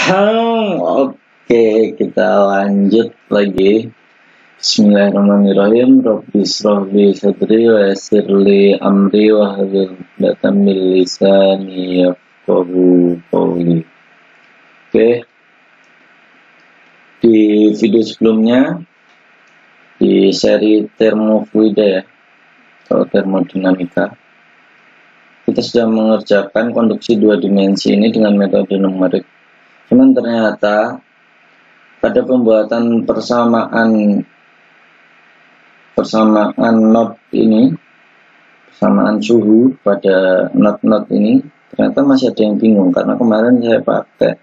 Oke, kita lanjut lagi. Bismillahirrahmanirrahim. Rabbi shrah li sadri wa yassir li amri wahlul 'uqdatam min lisani yafqahu qawli. Oke. Di video sebelumnya di seri termofluida ya, atau termodinamika, kita sudah mengerjakan konduksi dua dimensi ini dengan metode numerik. Cuman ternyata pada pembuatan persamaan not ini, persamaan suhu pada not ini, ternyata masih ada yang bingung karena kemarin saya pakai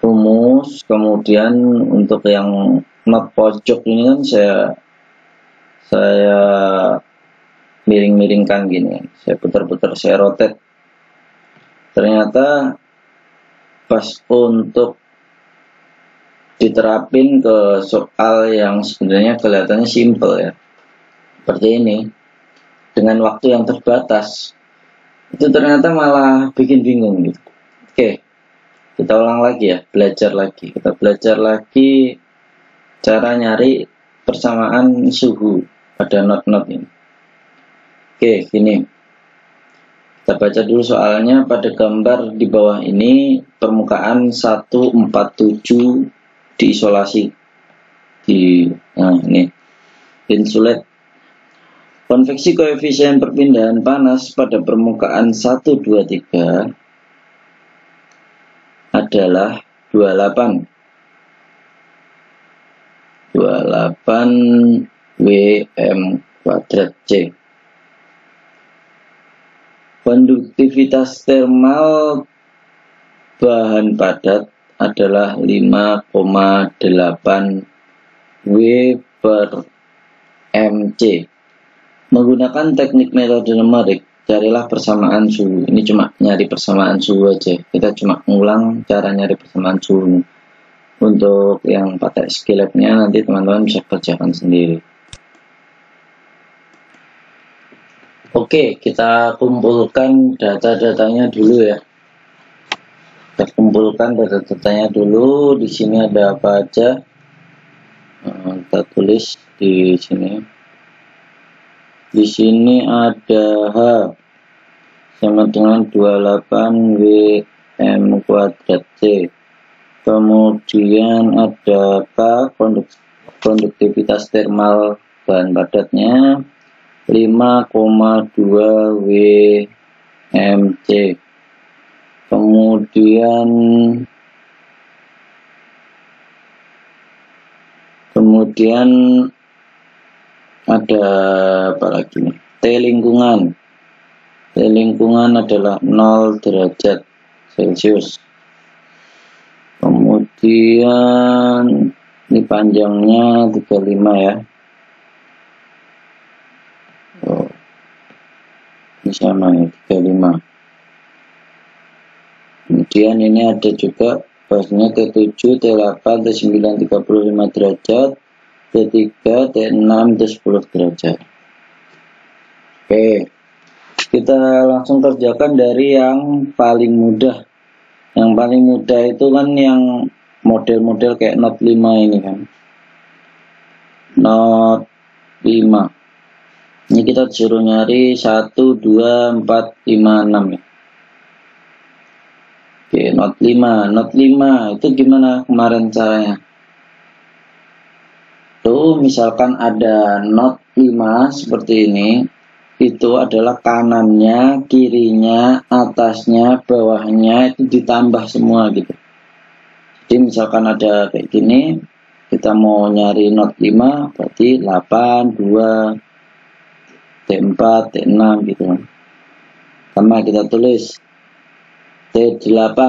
rumus, kemudian untuk yang not pojok ini kan saya miring-miringkan gini, saya putar-putar, saya rotate. Ternyata pas untuk diterapin ke soal yang sebenarnya kelihatannya simple ya, seperti ini, dengan waktu yang terbatas, itu ternyata malah bikin bingung gitu. Oke, kita ulang lagi ya, kita belajar lagi cara nyari persamaan suhu pada not-not ini. Oke, gini, kita baca dulu soalnya. Pada gambar di bawah ini permukaan 147 diisolasi di ini insulate. Konveksi koefisien perpindahan panas pada permukaan 123 adalah 28 Wm kuadrat C. Konduktivitas termal bahan padat adalah 5,8 W per mc. Menggunakan teknik metode numerik, carilah persamaan suhu. Ini cuma nyari persamaan suhu aja. Kita cuma ngulang cara nyari persamaan suhu. Untuk yang pakai skillabnya nanti teman-teman bisa kerjakan sendiri. Oke, kita kumpulkan data-datanya dulu ya. Kita kumpulkan data-datanya dulu. Di sini ada apa aja? Kita tulis di sini. Di sini ada H sama dengan 28 Wm kuadrat C. Kemudian ada K, konduktivitas termal bahan padatnya 5,2 Wmc. Kemudian ada apa lagi nih? T lingkungan adalah 0 derajat Celcius. Kemudian ini panjangnya 35 ya. Ini sama ya, 35. Kemudian ini ada juga bahasanya T7, T8, T9 35 derajat, T3, T6 itu 10 derajat. Oke, kita langsung kerjakan dari yang paling mudah. Yang paling mudah itu kan yang model-model kayak not 5 ini kan, not 5 ini kita disuruh nyari 1, 2, 4, 5, 6 ya. Oke, not 5 itu gimana kemarin caranya? Tuh, misalkan ada not 5 seperti ini, itu adalah kanannya, kirinya, atasnya, bawahnya itu ditambah semua gitu. Jadi misalkan ada kayak gini, kita mau nyari not 5 berarti 8, 2, T4, T6 gitu. Sama kita tulis T8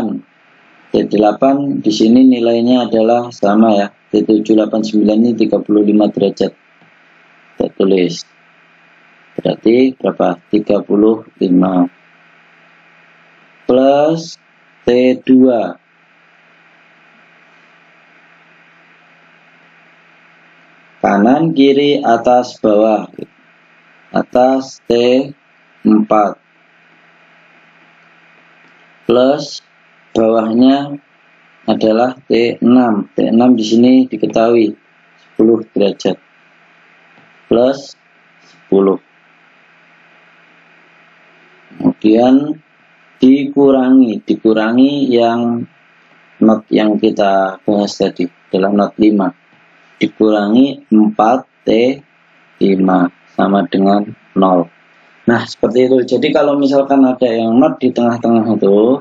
di sini nilainya adalah sama ya, T789 ini 35 derajat. Kita tulis berarti berapa? 35 plus T2 kanan, kiri, atas, bawah. Atas T4 plus bawahnya adalah T6. T6 di sini diketahui 10 derajat plus 10. Kemudian dikurangi yang not yang kita bahas tadi adalah not 5. Dikurangi 4T5 sama dengan 0. Nah, seperti itu. Jadi kalau misalkan ada yang not di tengah-tengah itu,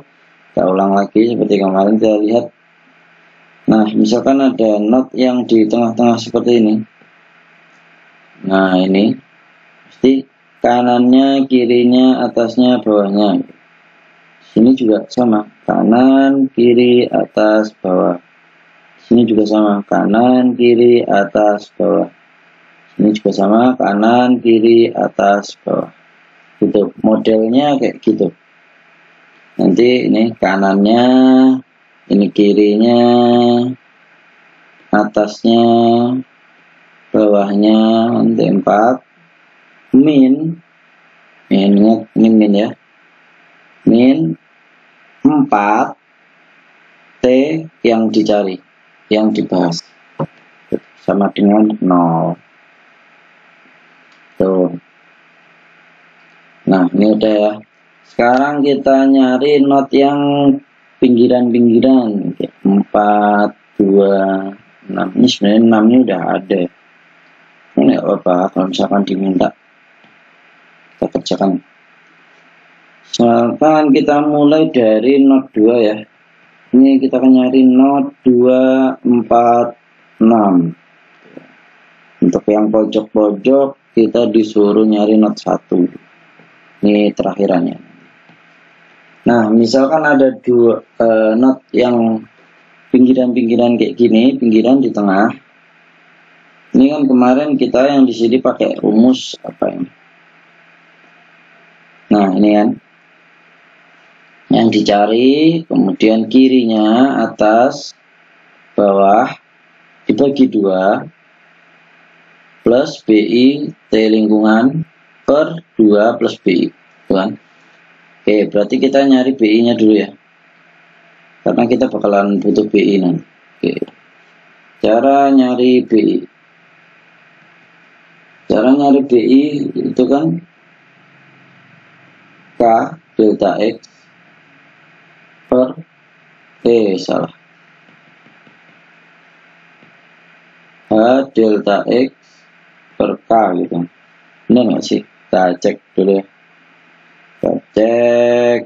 kita ulang lagi seperti kemarin kita lihat. Nah, misalkan ada not yang di tengah-tengah seperti ini. Nah, ini pasti kanannya, kirinya, atasnya, bawahnya. Sini juga sama, kanan, kiri, atas, bawah. Sini juga sama, kanan, kiri, atas, bawah. Sini juga sama, kanan, kiri, atas, bawah. Gitu, modelnya kayak gitu. Nanti ini kanannya, ini kirinya, atasnya, bawahnya, nanti 4. Min, ingat ini min ya. Min 4 T yang dicari, yang dibahas sama dengan 0. Tuh. Nah, ini udah ya. Sekarang kita nyari not yang pinggiran-pinggiran. 4, 2, 6. Ini sebenarnya 6 ini udah ada. Ini apa kalau misalkan diminta kita kerjakan. Misalkan kita mulai dari not 2 ya. Ini kita akan nyari not 2, 4, 6. Untuk yang pojok-pojok kita disuruh nyari not 1. Ini terakhirannya. Nah, misalkan ada dua not yang pinggiran-pinggiran kayak gini, pinggiran di tengah. Ini kan kemarin kita yang di sini pakai rumus apa ini? Nah, ini kan yang dicari, kemudian kirinya atas, bawah dibagi 2 plus BI T lingkungan per 2 plus BI, kan? Oke, berarti kita nyari BI nya dulu ya, karena kita bakalan butuh BI nanti. Oke, cara nyari BI itu kan K delta X per H delta X per K gitu. Benar nggak sih? Kita cek dulu ya. Kita cek.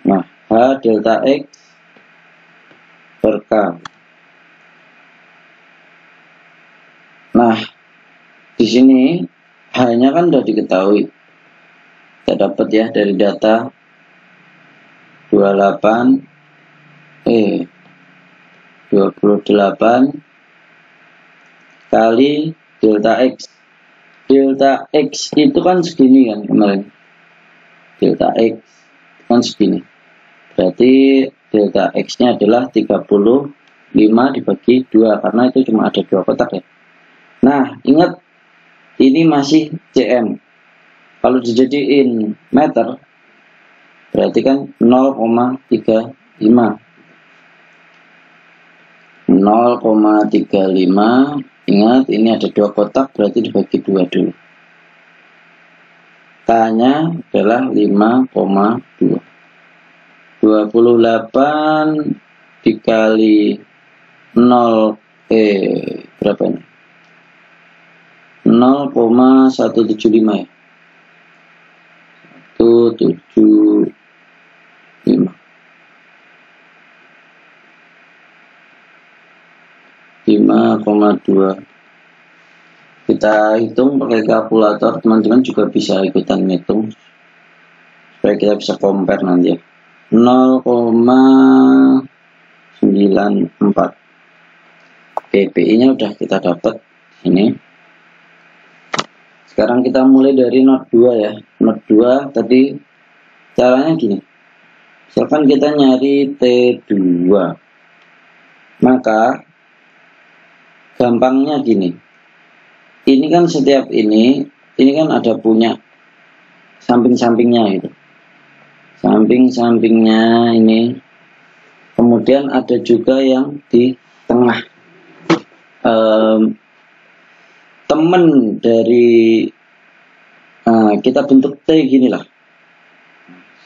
Nah, H delta X per K. Nah, di sini H-nya kan udah diketahui. Kita dapat ya dari data 28 kali delta X. Delta X itu kan segini kan kemarin. Delta X kan segini. Berarti delta X-nya adalah 35 dibagi 2 karena itu cuma ada 2 kotak ya. Nah, ingat ini masih cm. Kalau dijadiin meter berarti kan 0,35. 0,35. Ingat ini ada 2 kotak berarti dibagi 2 dulu. K-nya adalah 5,2. 28 dikali 0 berapa ini? 0,175 ya. 175 5,2. Kita hitung pakai kalkulator, teman-teman juga bisa ikutan hitung supaya kita bisa compare nanti ya. 0,94. PPI-nya udah kita dapat ini. Sekarang kita mulai dari not 2 ya. Not 2 tadi caranya gini. Misalkan kita nyari T2. Maka gampangnya gini. Ini kan setiap ini kan ada punya samping-sampingnya gitu. Samping-sampingnya ini. Kemudian Kemudian ada juga yang di tengah. Temen dari kita bentuk T gini lah.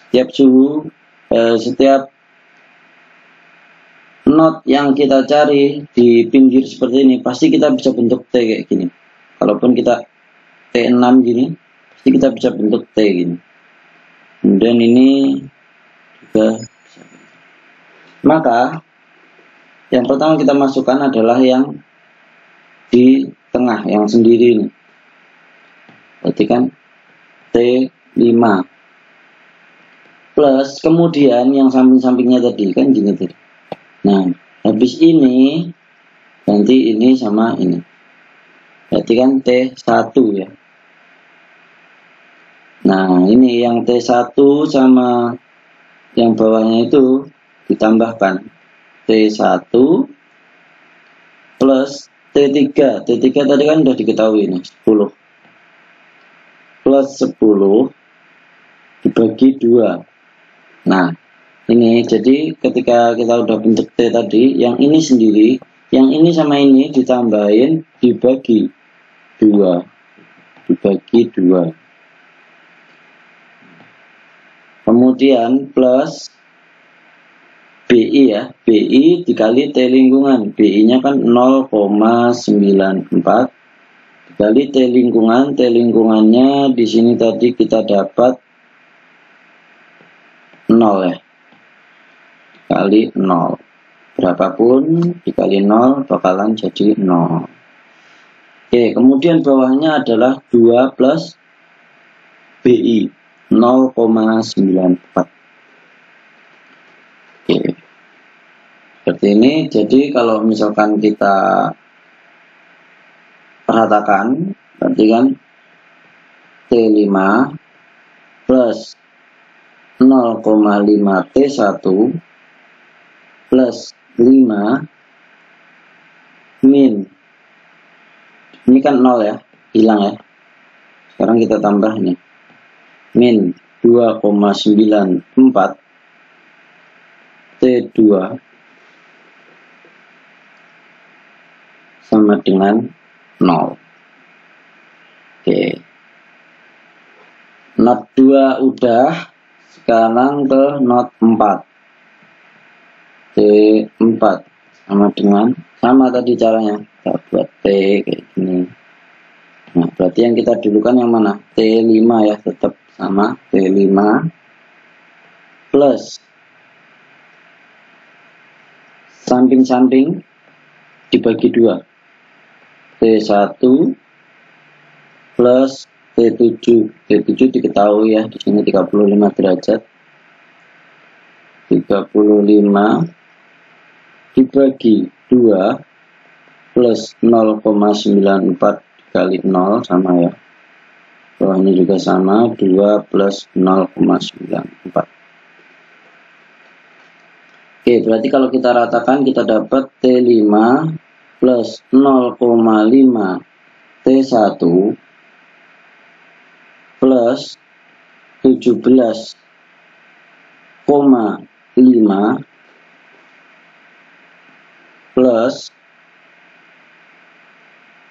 Setiap suhu, setiap not yang kita cari di pinggir seperti ini, pasti kita bisa bentuk T kayak gini. Kalaupun kita T6 gini, pasti kita bisa bentuk T gini. Kemudian ini juga bisa. Maka yang pertama kita masukkan adalah yang di tengah, yang sendiri ini. Berarti kan T5 plus kemudian yang samping-sampingnya tadi kan gini tadi. Nah, habis ini nanti ini sama ini. Berarti kan T1 ya. Nah, ini yang T1 sama yang bawahnya itu ditambahkan T1 plus T3. T3 tadi kan udah diketahui ini 10 plus 10 dibagi 2. Nah, ini jadi ketika kita udah bentuk T tadi, yang ini sendiri, yang ini sama ini ditambahin dibagi 2. Dibagi 2. Kemudian plus BI ya, BI dikali T lingkungan. BI-nya kan 0,94 dikali T lingkungan. T lingkungannya di sini tadi kita dapat 0 ya. Kali 0. Berapapun dikali 0 bakalan jadi 0. Oke, kemudian bawahnya adalah 2 plus BI 0,94. Oke. Seperti ini. Jadi kalau misalkan kita perhatikan, berarti kan T5 plus 0,5 T1 plus 5 min, ini kan 0 ya, hilang ya. Sekarang kita tambah nih, min 2,94 T2 sama dengan 0. Oke, not 2 udah. Sekarang ke not 4. T4 sama dengan, sama tadi caranya, kita buat T kayak gini. Nah, berarti yang kita dulukan yang mana? T5 ya, tetap sama T5 plus samping-samping dibagi 2. T1 plus T7. T7 diketahui ya, di sini 35 derajat. 35 dibagi 2 plus 0,94 kali 0 sama ya. Bawahnya juga sama, 2 plus 0,94. Oke, berarti kalau kita ratakan kita dapat T5 plus 0,5 T1 plus 17,5 plus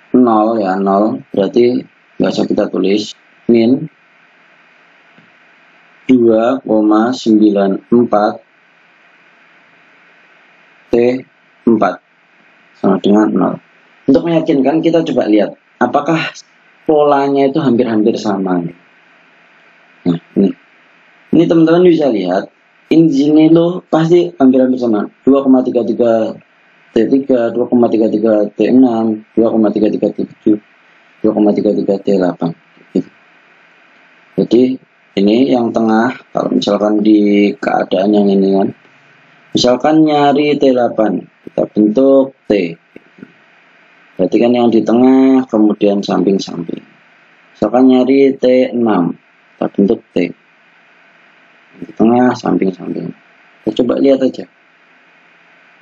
0 ya, 0 berarti nggak usah kita tulis, min 2,94 T4 sama dengan 0. Untuk meyakinkan kita coba lihat apakah polanya itu hampir-hampir sama. Nah, ini teman-teman bisa lihat, ini sini loh pasti hampir-hampir sama. 2,33 T3, 2,33 T6, 2,33 T7, 2,33 T8. Jadi ini yang tengah, kalau misalkan di keadaan yang ini kan, misalkan nyari T8, kita bentuk T. Berarti kan yang di tengah, kemudian samping-samping. Misalkan nyari T6, kita bentuk T. Di tengah, samping-samping. Kita coba lihat aja.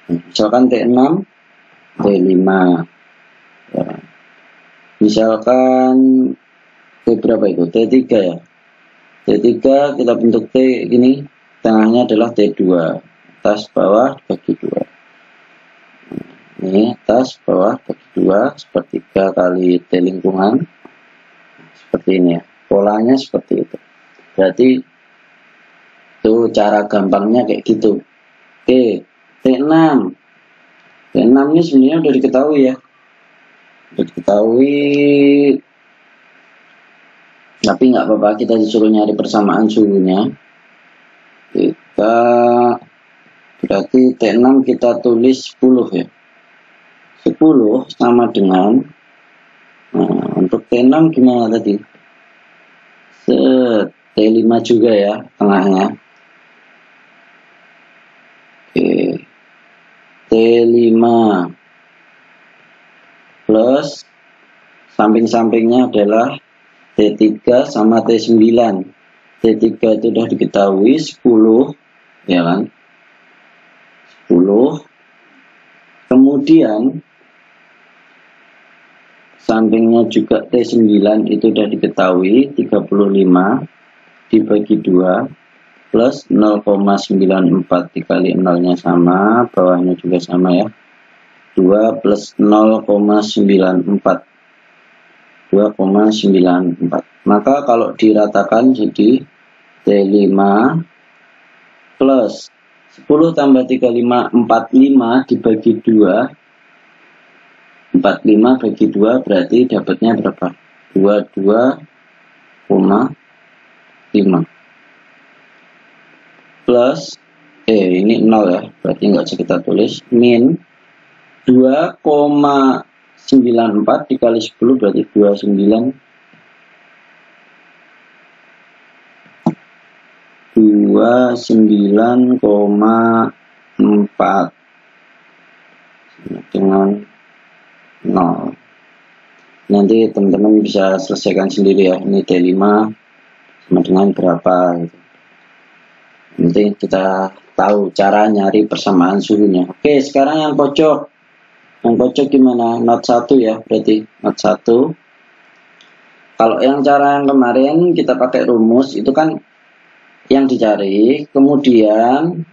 Misalkan T6, T5. Ya. Misalkan T berapa itu? T3 ya. T3 kita bentuk T gini, tengahnya adalah T2. atas bawah bagi 2. Ini atas bawah bagi 2, sepertiga kali T lingkungan. Seperti ini ya, polanya seperti itu. Berarti itu cara gampangnya kayak gitu. Oke, T6 ini sebenarnya udah diketahui ya, udah diketahui, tapi nggak apa-apa, kita disuruh nyari persamaan suhunya. Kita berarti T6 kita tulis 10 ya, 10 sama dengan, nah untuk T6 gimana tadi, T5 juga ya tengahnya. Oke, T5 plus samping-sampingnya adalah T3 sama T9. T3 itu sudah diketahui 10 ya kan, 10. Kemudian sampingnya juga T9 itu sudah diketahui 35 dibagi 2 plus 0,94 dikali 0-nya sama, bawahnya juga sama ya, 2 plus 0,94, 2,94. Maka kalau diratakan jadi T5 plus 10 tambah 35, 45 dibagi 2, 45 bagi 2 berarti dapatnya berapa? 22,5 plus ini 0 ya, berarti nggak usah kita tulis, min 2,94 dikali 10 berarti 29,4. Dengan 0. Nanti teman-teman bisa selesaikan sendiri ya, ini T5 sama dengan berapa gitu. Nanti kita tahu cara nyari persamaan suhunya. Oke, sekarang yang pojok. Yang pojok gimana? Not 1 ya, berarti not 1. Kalau yang cara yang kemarin kita pakai rumus, itu kan yang dicari, kemudian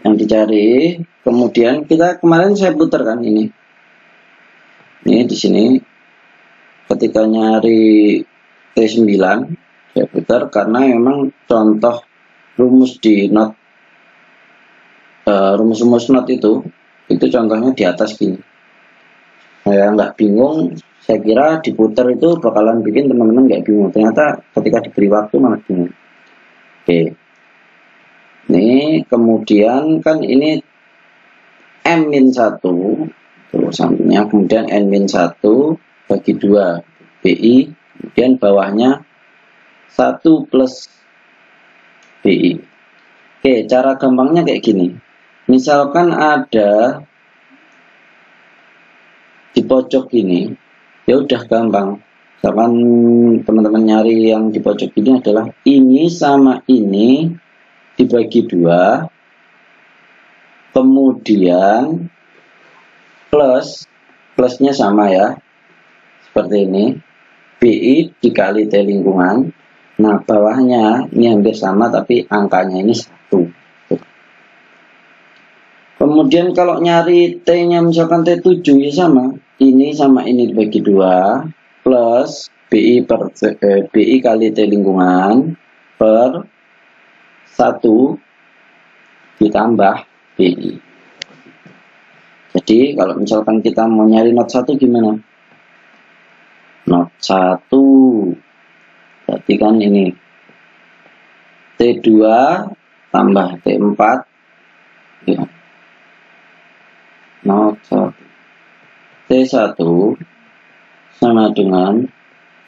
yang dicari, kemudian kita kemarin saya putar kan ini di sini ketika nyari T9 saya putar karena memang contoh rumus di not, rumus-rumus not itu contohnya di atas gini. Saya nggak bingung, saya kira diputar itu bakalan bikin teman-teman nggak bingung, ternyata ketika diberi waktu malah bingung. Oke, ini kemudian kan ini M-1 terus sampingnya, kemudian N-1 bagi 2 BI, kemudian bawahnya 1 plus BI. Oke, cara gampangnya kayak gini. Misalkan ada di pojok ini, ya udah gampang. Misalkan teman-teman nyari yang di pojok ini adalah ini sama ini dibagi 2, kemudian plusnya sama ya, seperti ini, BI dikali T lingkungan. Nah bawahnya ini hampir sama tapi angkanya ini 1. Kemudian kalau nyari T-nya misalkan T7 ya sama ini dibagi 2 plus BI kali T lingkungan per 1 ditambah BI. Jadi kalau misalkan kita mau nyari not 1 gimana? Not 1 berarti kan ini T2 tambah T4 ya. Not 1. T1 sama dengan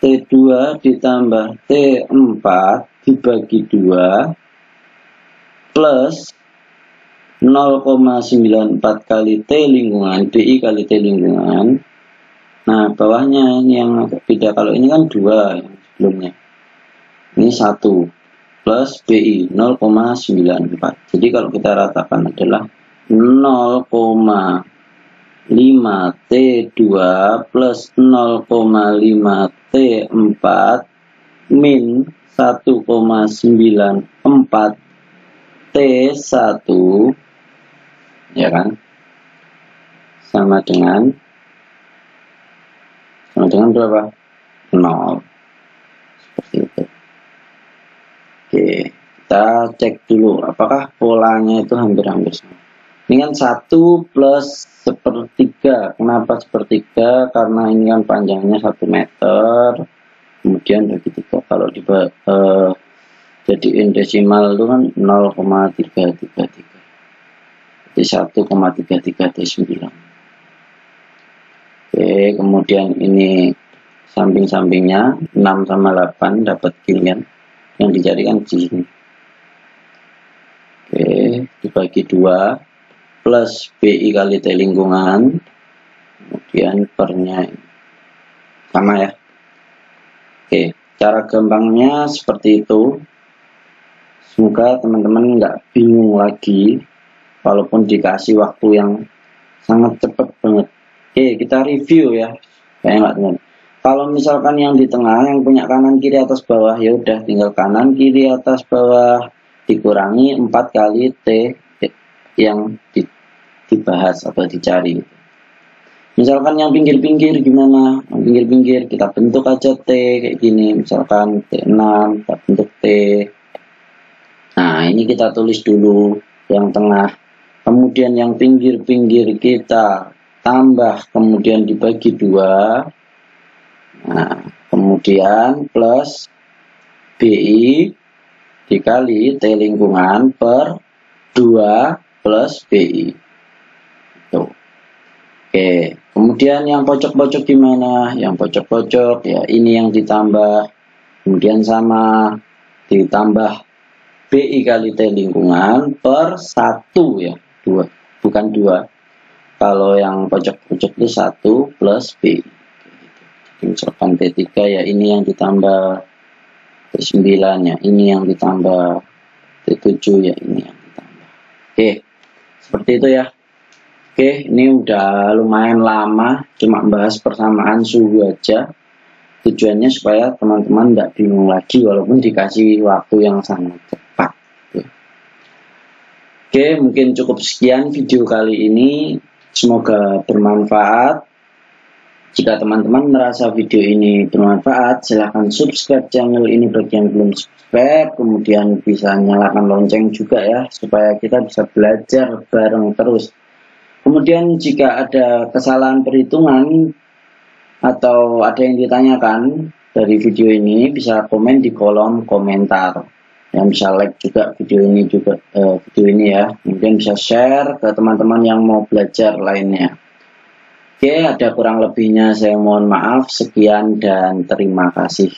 T2 ditambah T4 dibagi 2 plus 0,94 kali T lingkungan, BI kali T lingkungan. Nah bawahnya ini yang agak beda, kalau ini kan 2 yang sebelumnya, ini 1 plus BI 0,94. Jadi kalau kita ratakan adalah 0,5 T2 plus 0,5 T4 min 1,94 4T1 ya kan, sama dengan berapa? 0. Seperti itu. Oke, kita cek dulu apakah polanya itu hampir-hampir sama. Ini kan 1 plus sepertiga. Kenapa sepertiga? Karena ini kan panjangnya 1 meter, kemudian bagi 3. Kalau jadiin desimal itu kan 0,333. Jadi 1,33 T9. Oke, kemudian ini samping-sampingnya 6 sama 8 dapat ginian yang dicarikan di sini. Oke, dibagi 2 plus BI kali T lingkungan, kemudian pernya sama ya. Oke, cara gampangnya seperti itu. Semoga teman-teman nggak bingung lagi walaupun dikasih waktu yang sangat cepat banget. Oke, kita review ya. Kayak teman. Kalau misalkan yang di tengah yang punya kanan kiri atas bawah, ya udah tinggal kanan kiri atas bawah dikurangi 4 kali T yang dibahas atau dicari. Misalkan yang pinggir-pinggir gimana? Yang pinggir-pinggir kita bentuk aja T kayak gini. Misalkan T6 kita bentuk T. Nah, ini kita tulis dulu yang tengah. Kemudian yang pinggir-pinggir kita tambah, kemudian dibagi 2. Nah, kemudian plus BI dikali T lingkungan per 2 plus BI. Tuh. Oke, kemudian yang pojok-pojok gimana? Yang pojok-pojok ya ini yang ditambah, kemudian sama ditambah BI kali T lingkungan per 1 ya, 2, bukan 2. Kalau yang pojok-pojok itu 1 plus BI. Jadi misalkan T3 ya ini yang ditambah, T9 ya ini yang ditambah, T7 ya ini yang ditambah. Oke, seperti itu ya. Oke, ini udah lumayan lama, cuma bahas persamaan suhu aja. Tujuannya supaya teman-teman tidak bingung lagi walaupun dikasih waktu yang sangat cepat. Oke, mungkin cukup sekian video kali ini. Semoga bermanfaat. Jika teman-teman merasa video ini bermanfaat, silahkan subscribe channel ini bagi yang belum subscribe. Kemudian bisa nyalakan lonceng juga ya, supaya kita bisa belajar bareng terus. Kemudian jika ada kesalahan perhitungan atau ada yang ditanyakan dari video ini, bisa komen di kolom komentar. Yang bisa like juga video ini ya. Mungkin bisa share ke teman-teman yang mau belajar lainnya. Oke, ada kurang lebihnya saya mohon maaf. Sekian dan terima kasih.